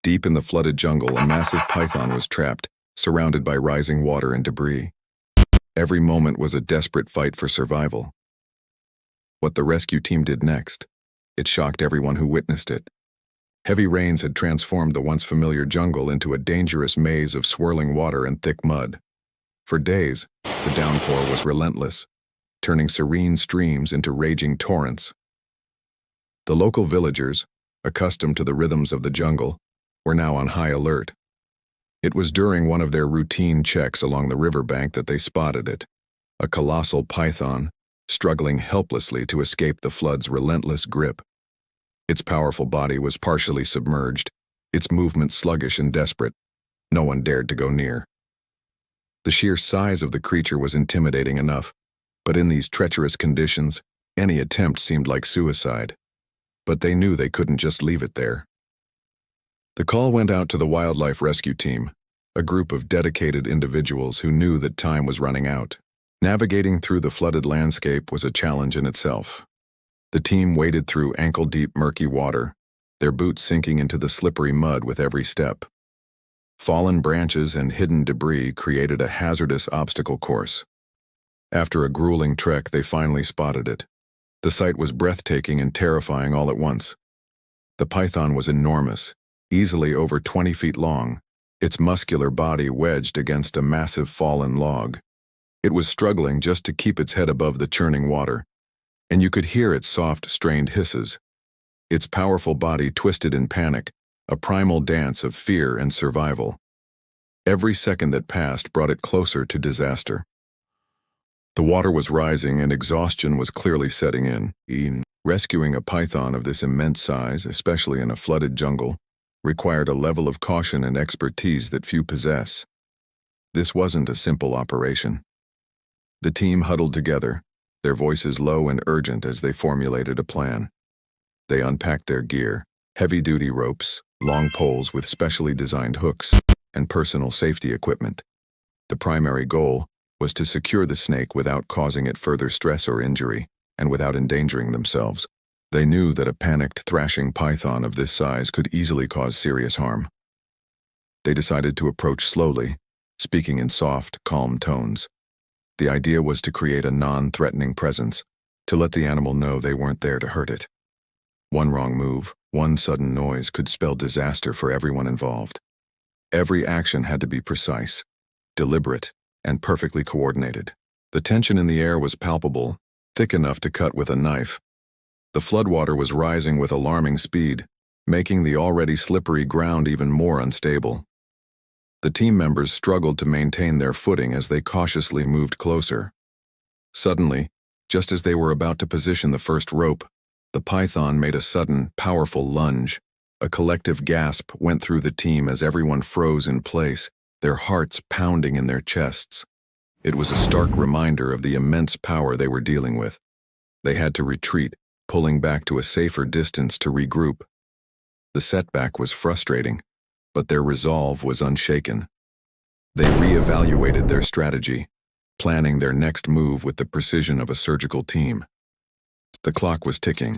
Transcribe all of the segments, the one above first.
Deep in the flooded jungle, a massive python was trapped, surrounded by rising water and debris. Every moment was a desperate fight for survival. What the rescue team did next, it shocked everyone who witnessed it. Heavy rains had transformed the once familiar jungle into a dangerous maze of swirling water and thick mud. For days, the downpour was relentless, turning serene streams into raging torrents. The local villagers, accustomed to the rhythms of the jungle, were now on high alert. It was during one of their routine checks along the riverbank that they spotted it, a colossal python, struggling helplessly to escape the flood's relentless grip. Its powerful body was partially submerged, its movements sluggish and desperate. No one dared to go near. The sheer size of the creature was intimidating enough, but in these treacherous conditions, any attempt seemed like suicide. But they knew they couldn't just leave it there. The call went out to the wildlife rescue team, a group of dedicated individuals who knew that time was running out. Navigating through the flooded landscape was a challenge in itself. The team waded through ankle-deep murky water, their boots sinking into the slippery mud with every step. Fallen branches and hidden debris created a hazardous obstacle course. After a grueling trek, they finally spotted it. The sight was breathtaking and terrifying all at once. The python was enormous, easily over 20 feet long, its muscular body wedged against a massive fallen log. It was struggling just to keep its head above the churning water, and you could hear its soft, strained hisses. Its powerful body twisted in panic, a primal dance of fear and survival. Every second that passed brought it closer to disaster. The water was rising and exhaustion was clearly setting in. Rescuing a python of this immense size, especially in a flooded jungle, required a level of caution and expertise that few possess. This wasn't a simple operation. The team huddled together, their voices low and urgent as they formulated a plan. They unpacked their gear, heavy-duty ropes, long poles with specially designed hooks, and personal safety equipment. The primary goal was to secure the snake without causing it further stress or injury, and without endangering themselves. They knew that a panicked, thrashing python of this size could easily cause serious harm. They decided to approach slowly, speaking in soft, calm tones. The idea was to create a non-threatening presence, to let the animal know they weren't there to hurt it. One wrong move, one sudden noise could spell disaster for everyone involved. Every action had to be precise, deliberate, and perfectly coordinated. The tension in the air was palpable, thick enough to cut with a knife. The floodwater was rising with alarming speed, making the already slippery ground even more unstable. The team members struggled to maintain their footing as they cautiously moved closer. Suddenly, just as they were about to position the first rope, the python made a sudden, powerful lunge. A collective gasp went through the team as everyone froze in place, their hearts pounding in their chests. It was a stark reminder of the immense power they were dealing with. They had to retreat, pulling back to a safer distance to regroup. The setback was frustrating, but their resolve was unshaken. They reevaluated their strategy, planning their next move with the precision of a surgical team. The clock was ticking,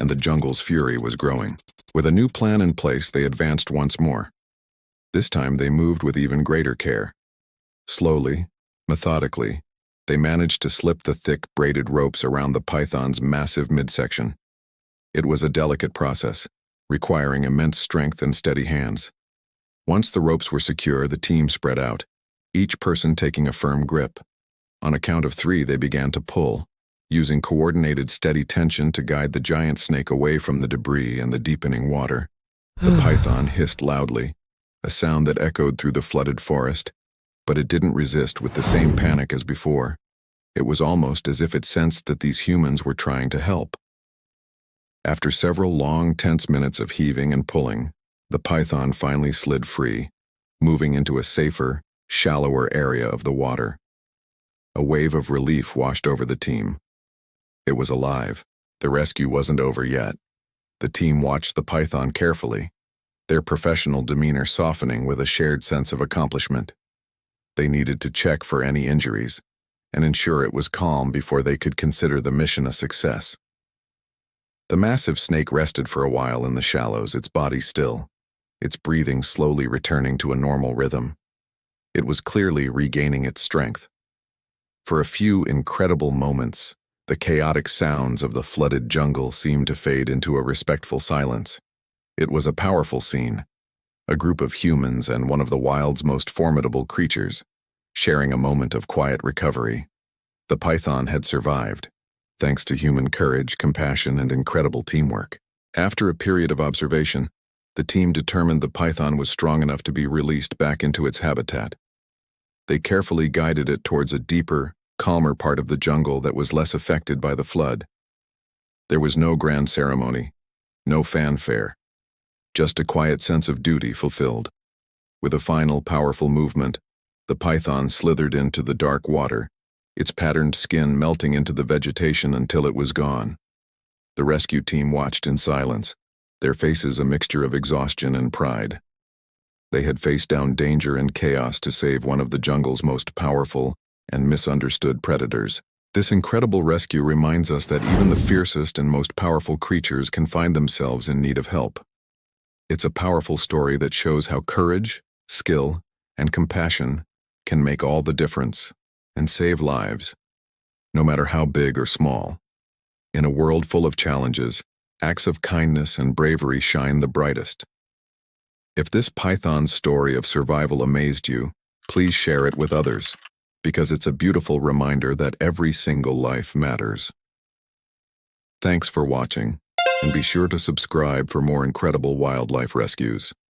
and the jungle's fury was growing. With a new plan in place, they advanced once more. This time they moved with even greater care. Slowly, methodically, they managed to slip the thick, braided ropes around the python's massive midsection. It was a delicate process, requiring immense strength and steady hands. Once the ropes were secure, the team spread out, each person taking a firm grip. On a count of 3, they began to pull, using coordinated, steady tension to guide the giant snake away from the debris and the deepening water. The python hissed loudly, a sound that echoed through the flooded forest, but it didn't resist with the same panic as before. It was almost as if it sensed that these humans were trying to help. After several long, tense minutes of heaving and pulling, the python finally slid free, moving into a safer, shallower area of the water. A wave of relief washed over the team. It was alive. The rescue wasn't over yet. The team watched the python carefully, their professional demeanor softening with a shared sense of accomplishment. They needed to check for any injuries and ensure it was calm before they could consider the mission a success. The massive snake rested for a while in the shallows, its body still. its breathing slowly returning to a normal rhythm. It was clearly regaining its strength. For a few incredible moments, the chaotic sounds of the flooded jungle seemed to fade into a respectful silence. It was a powerful scene, a group of humans and one of the wild's most formidable creatures, sharing a moment of quiet recovery. The python had survived, thanks to human courage, compassion, and incredible teamwork. After a period of observation, the team determined the python was strong enough to be released back into its habitat. They carefully guided it towards a deeper, calmer part of the jungle that was less affected by the flood. There was no grand ceremony, no fanfare, just a quiet sense of duty fulfilled. With a final, powerful movement, the python slithered into the dark water, its patterned skin melting into the vegetation until it was gone. The rescue team watched in silence, their faces a mixture of exhaustion and pride. They had faced down danger and chaos to save one of the jungle's most powerful and misunderstood predators. This incredible rescue reminds us that even the fiercest and most powerful creatures can find themselves in need of help. It's a powerful story that shows how courage, skill, and compassion can make all the difference and save lives, no matter how big or small. In a world full of challenges, acts of kindness and bravery shine the brightest. If this python story of survival amazed you, please share it with others, because it's a beautiful reminder that every single life matters. Thanks for watching, and be sure to subscribe for more incredible wildlife rescues.